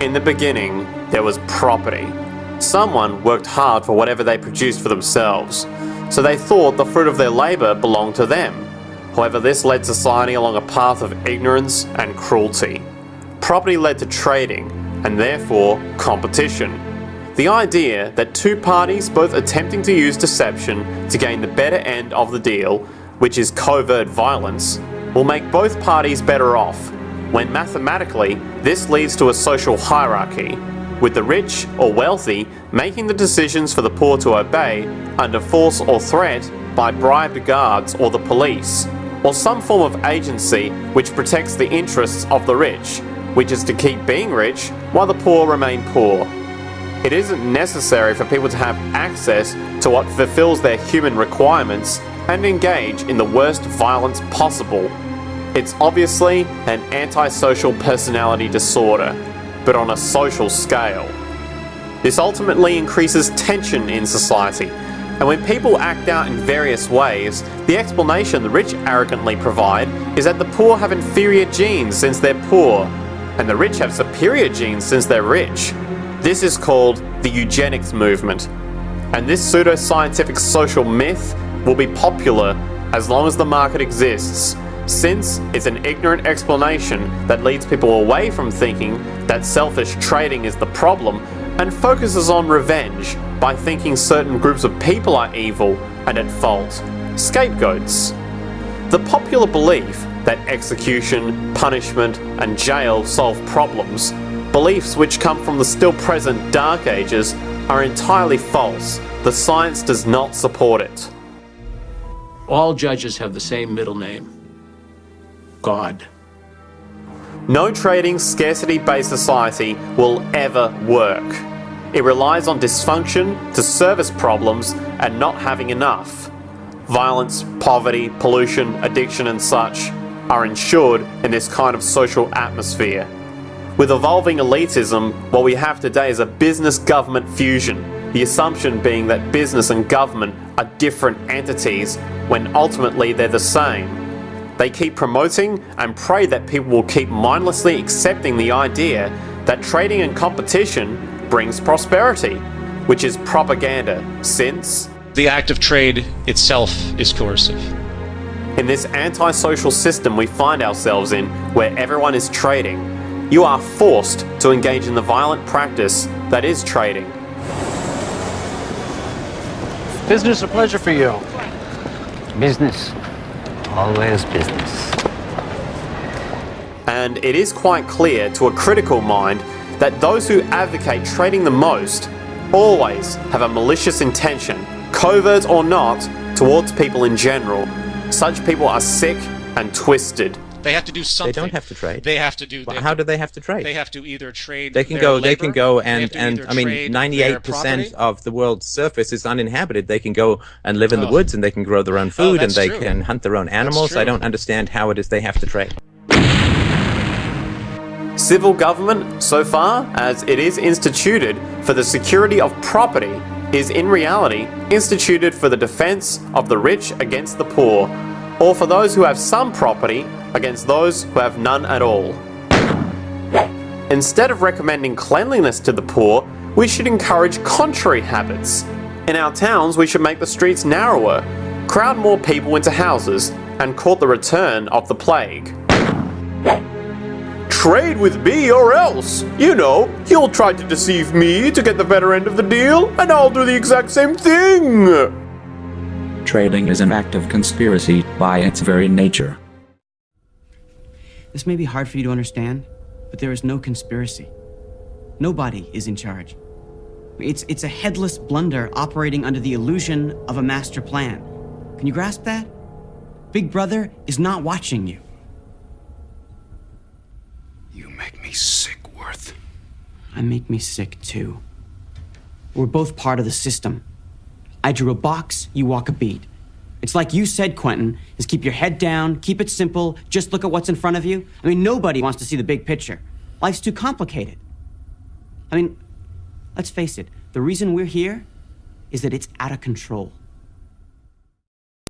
In the beginning, there was property. Someone worked hard for whatever they produced for themselves, so they thought the fruit of their labour belonged to them. However, this led society along a path of ignorance and cruelty. Property led to trading, and therefore competition. The idea that two parties both attempting to use deception to gain the better end of the deal, which is covert violence, will make both parties better off, when mathematically this leads to a social hierarchy, with the rich or wealthy making the decisions for the poor to obey under force or threat by bribed guards or the police, or some form of agency which protects the interests of the rich, which is to keep being rich while the poor remain poor. It isn't necessary for people to have access to what fulfills their human requirements and engage in the worst violence possible. It's obviously an antisocial personality disorder, but on a social scale. This ultimately increases tension in society, and when people act out in various ways, the explanation the rich arrogantly provide is that the poor have inferior genes since they're poor, and the rich have superior genes since they're rich. This is called the eugenics movement, and this pseudoscientific social myth will be popular as long as the market exists, since it's an ignorant explanation that leads people away from thinking that selfish trading is the problem and focuses on revenge by thinking certain groups of people are evil and at fault, scapegoats. The popular belief that execution, punishment, and jail solve problems, beliefs which come from the still present Dark Ages, are entirely false. The science does not support it. All judges have the same middle name: God. No trading, scarcity-based society will ever work. It relies on dysfunction to service problems and not having enough. Violence, poverty, pollution, addiction and such are ensured in this kind of social atmosphere. With evolving elitism, what we have today is a business-government fusion, the assumption being that business and government are different entities when ultimately they're the same. They keep promoting and pray that people will keep mindlessly accepting the idea that trading and competition brings prosperity, which is propaganda, since the act of trade itself is coercive. In this antisocial system we find ourselves in, where everyone is trading, you are forced to engage in the violent practice that is trading. Business or pleasure for you? Business. Always business. And it is quite clear to a critical mind that those who advocate trading the most always have a malicious intention, covert or not, towards people in general. Such people are sick and twisted. They have to do something. They don't have to trade. They have to do. How do they have to trade? They have to either trade. They can their go. labor, They can go they have to and either I mean, trade 98% their of the world's surface is uninhabited. They can go and live in the Oh. woods, and they can grow their own food, and that's they true. can hunt their own animals. true. I don't understand how it is they have to trade. Civil government, so far as it is instituted for the security of property, is in reality instituted for the defense of the rich against the poor, or for those who have some property against those who have none at all. Instead of recommending cleanliness to the poor, we should encourage contrary habits. In our towns, we should make the streets narrower, crowd more people into houses, and court the return of the plague. Trade with me or else! You know, you'll try to deceive me to get the better end of the deal, and I'll do the exact same thing! Trading is an act of conspiracy by its very nature. This may be hard for you to understand, but there is no conspiracy. Nobody is in charge. It's a headless blunder operating under the illusion of a master plan. Can you grasp that? Big Brother is not watching you. You make me sick, Worth. I make me sick too. We're both part of the system. I drew a box, you walk a beat. It's like you said, Quentin, is keep your head down, keep it simple, just look at what's in front of you. I mean, nobody wants to see the big picture. Life's too complicated. I mean, let's face it, the reason we're here is that it's out of control.